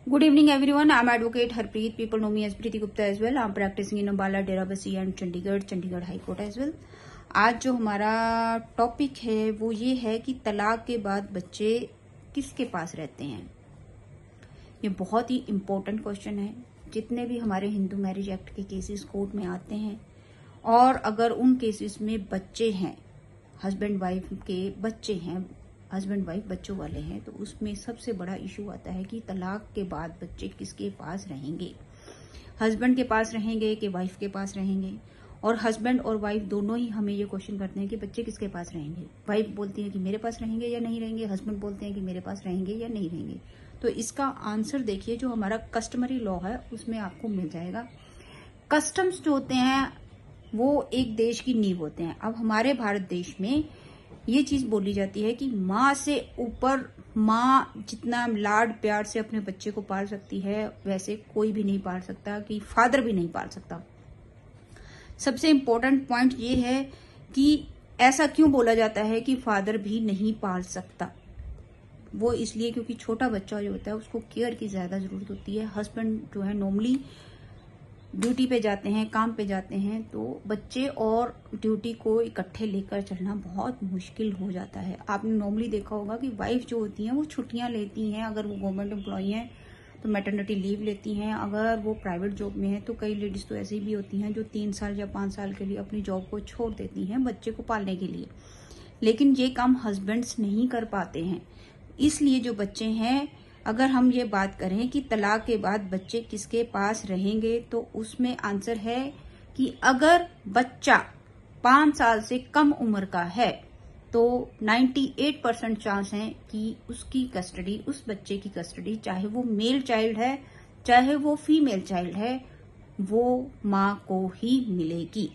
Good evening, everyone. I'm Advocate Harpreet. People know me as Preeti Gupta as well. I'm practicing in Ambala, Derabasi and Chandigarh High Court as well. आज जो हमारा topic है वो ये है कि तलाक के बाद बच्चे किसके पास रहते हैं। ये बहुत ही इम्पोर्टेंट क्वेश्चन है। जितने भी हमारे हिंदू मैरिज एक्ट के केसेस कोर्ट में आते हैं और अगर उन केसेस में बच्चे हैं, हस्बैंड वाइफ के बच्चे हैं, हस्बैंड वाइफ बच्चों वाले हैं, तो उसमें सबसे बड़ा इशू आता है कि तलाक के बाद बच्चे किसके पास रहेंगे। हस्बैंड के पास रहेंगे कि वाइफ के पास रहेंगे। और हस्बैंड और वाइफ दोनों ही हमें ये क्वेश्चन करते हैं कि बच्चे किसके पास रहेंगे। वाइफ बोलती है कि मेरे पास रहेंगे या नहीं रहेंगे, हस्बैंड बोलते हैं कि मेरे पास रहेंगे या नहीं रहेंगे। तो इसका आंसर देखिए, जो हमारा कस्टमरी लॉ है उसमें आपको मिल जाएगा। कस्टम्स जो होते हैं वो एक देश की नींव होते हैं। अब हमारे भारत देश में ये चीज बोली जाती है कि माँ से ऊपर, माँ जितना लाड प्यार से अपने बच्चे को पाल सकती है वैसे कोई भी नहीं पाल सकता, कि फादर भी नहीं पाल सकता। सबसे इम्पोर्टेंट पॉइंट ये है कि ऐसा क्यों बोला जाता है कि फादर भी नहीं पाल सकता। वो इसलिए क्योंकि छोटा बच्चा जो होता है उसको केयर की ज्यादा जरूरत होती है। हस्बैंड जो है नॉर्मली ड्यूटी पे जाते हैं, काम पे जाते हैं, तो बच्चे और ड्यूटी को इकट्ठे लेकर चलना बहुत मुश्किल हो जाता है। आपने नॉर्मली देखा होगा कि वाइफ जो होती हैं वो छुट्टियां लेती हैं। अगर वो गवर्नमेंट एम्प्लॉई हैं तो मैटरनिटी लीव लेती हैं। अगर वो प्राइवेट जॉब में है तो कई लेडीज तो ऐसी भी होती हैं जो 3 साल या 5 साल के लिए अपनी जॉब को छोड़ देती हैं बच्चे को पालने के लिए। लेकिन ये काम हस्बैंड्स नहीं कर पाते हैं। इसलिए जो बच्चे हैं, अगर हम ये बात करें कि तलाक के बाद बच्चे किसके पास रहेंगे, तो उसमें आंसर है कि अगर बच्चा 5 साल से कम उम्र का है तो 98% चांस है कि उसकी कस्टडी, उस बच्चे की कस्टडी, चाहे वो मेल चाइल्ड है चाहे वो फीमेल चाइल्ड है, वो माँ को ही मिलेगी।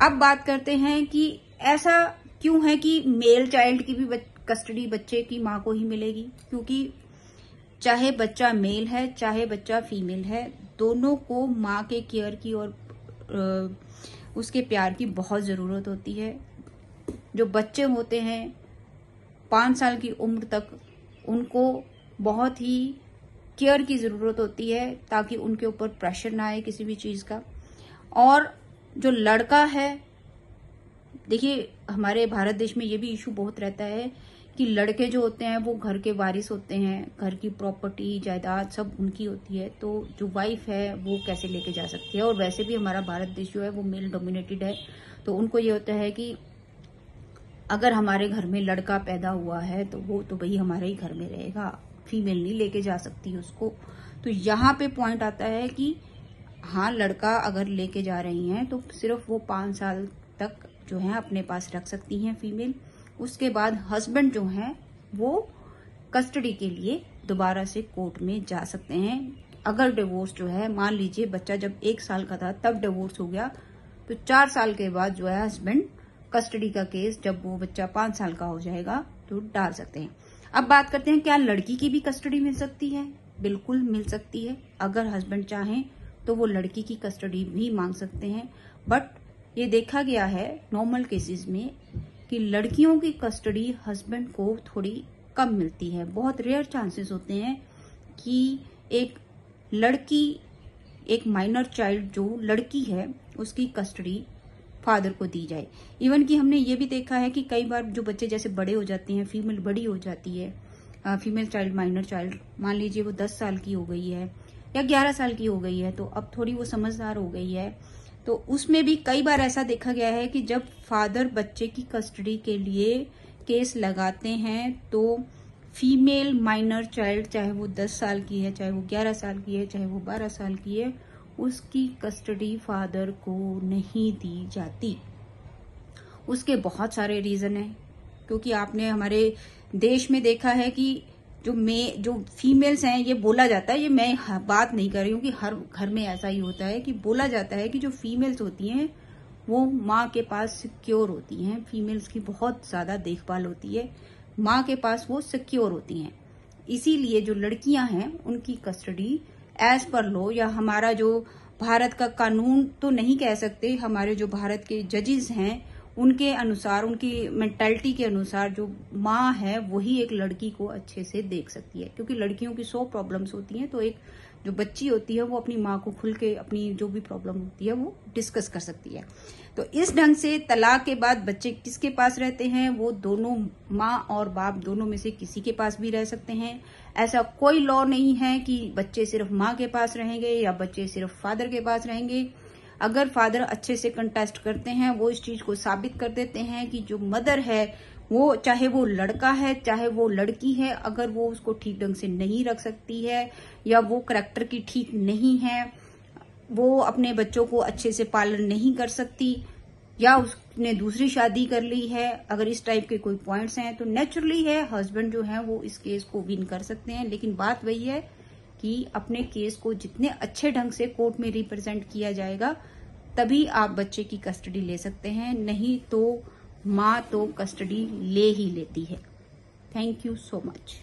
अब बात करते हैं कि ऐसा क्यों है कि मेल चाइल्ड की भी कस्टडी बच्चे की माँ को ही मिलेगी। क्योंकि चाहे बच्चा मेल है चाहे बच्चा फीमेल है, दोनों को माँ के केयर की और उसके प्यार की बहुत जरूरत होती है। जो बच्चे होते हैं 5 साल की उम्र तक, उनको बहुत ही केयर की जरूरत होती है ताकि उनके ऊपर प्रेशर ना आए किसी भी चीज का। और जो लड़का है, देखिए हमारे भारत देश में ये भी इशू बहुत रहता है कि लड़के जो होते हैं वो घर के वारिस होते हैं, घर की प्रॉपर्टी जायदाद सब उनकी होती है, तो जो वाइफ है वो कैसे लेके जा सकती है। और वैसे भी हमारा भारत देश जो है वो मेल डोमिनेटेड है, तो उनको ये होता है कि अगर हमारे घर में लड़का पैदा हुआ है तो वो तो भाई हमारे ही घर में रहेगा, फीमेल नहीं लेके जा सकती उसको। तो यहाँ पे पॉइंट आता है कि हाँ, लड़का अगर लेके जा रही हैं तो सिर्फ वो 5 साल तक जो है अपने पास रख सकती हैं फीमेल। उसके बाद हस्बैंड जो हैं वो कस्टडी के लिए दोबारा से कोर्ट में जा सकते हैं। अगर डिवोर्स जो है, मान लीजिए बच्चा जब 1 साल का था तब डिवोर्स हो गया, तो 4 साल के बाद जो है हस्बैंड कस्टडी का केस, जब वो बच्चा 5 साल का हो जाएगा तो डाल सकते हैं। अब बात करते हैं, क्या लड़की की भी कस्टडी मिल सकती है? बिल्कुल मिल सकती है। अगर हस्बैंड चाहें तो वो लड़की की कस्टडी भी मांग सकते हैं। बट ये देखा गया है नॉर्मल केसेस में कि लड़कियों की कस्टडी हस्बैंड को थोड़ी कम मिलती है। बहुत रेयर चांसेस होते हैं कि एक लड़की, एक माइनर चाइल्ड जो लड़की है उसकी कस्टडी फादर को दी जाए। इवन कि हमने ये भी देखा है कि कई बार जो बच्चे जैसे बड़े हो जाते हैं, फीमेल बड़ी हो जाती है, फीमेल चाइल्ड, माइनर चाइल्ड, मान लीजिए वो 10 साल की हो गई है या 11 साल की हो गई है, तो अब थोड़ी वो समझदार हो गई है, तो उसमें भी कई बार ऐसा देखा गया है कि जब फादर बच्चे की कस्टडी के लिए केस लगाते हैं तो फीमेल माइनर चाइल्ड, चाहे वो 10 साल की है, चाहे वो 11 साल की है, चाहे वो 12 साल की है, उसकी कस्टडी फादर को नहीं दी जाती। उसके बहुत सारे रीजन हैं, क्योंकि आपने हमारे देश में देखा है कि जो फीमेल्स हैं, ये बोला जाता है, ये मैं बात नहीं कर रही हूँ कि हर घर में ऐसा ही होता है, कि बोला जाता है कि जो फीमेल्स होती हैं वो माँ के पास सिक्योर होती हैं। फीमेल्स की बहुत ज्यादा देखभाल होती है, माँ के पास वो सिक्योर होती हैं। इसीलिए जो लड़कियां हैं उनकी कस्टडी एज पर लॉ, या हमारा जो भारत का कानून तो नहीं कह सकते, हमारे जो भारत के जजेस हैं उनके अनुसार, उनकी मेंटालिटी के अनुसार जो माँ है वही एक लड़की को अच्छे से देख सकती है, क्योंकि लड़कियों की 100 प्रॉब्लम्स होती हैं, तो एक जो बच्ची होती है वो अपनी माँ को खुल के अपनी जो भी प्रॉब्लम होती है वो डिस्कस कर सकती है। तो इस ढंग से तलाक के बाद बच्चे किसके पास रहते हैं, वो दोनों माँ और बाप दोनों में से किसी के पास भी रह सकते हैं। ऐसा कोई लॉ नहीं है कि बच्चे सिर्फ माँ के पास रहेंगे या बच्चे सिर्फ फादर के पास रहेंगे। अगर फादर अच्छे से कंटेस्ट करते हैं, वो इस चीज को साबित कर देते हैं कि जो मदर है वो, चाहे वो लड़का है चाहे वो लड़की है, अगर वो उसको ठीक ढंग से नहीं रख सकती है या वो करैक्टर की ठीक नहीं है, वो अपने बच्चों को अच्छे से पालन नहीं कर सकती या उसने दूसरी शादी कर ली है, अगर इस टाइप के कोई पॉइंट्स हैं तो नेचुरली है हस्बैंड जो है वो इस केस को विन कर सकते हैं। लेकिन बात वही है कि अपने केस को जितने अच्छे ढंग से कोर्ट में रिप्रेजेंट किया जाएगा तभी आप बच्चे की कस्टडी ले सकते हैं, नहीं तो माँ तो कस्टडी ले ही लेती है। Thank you so much.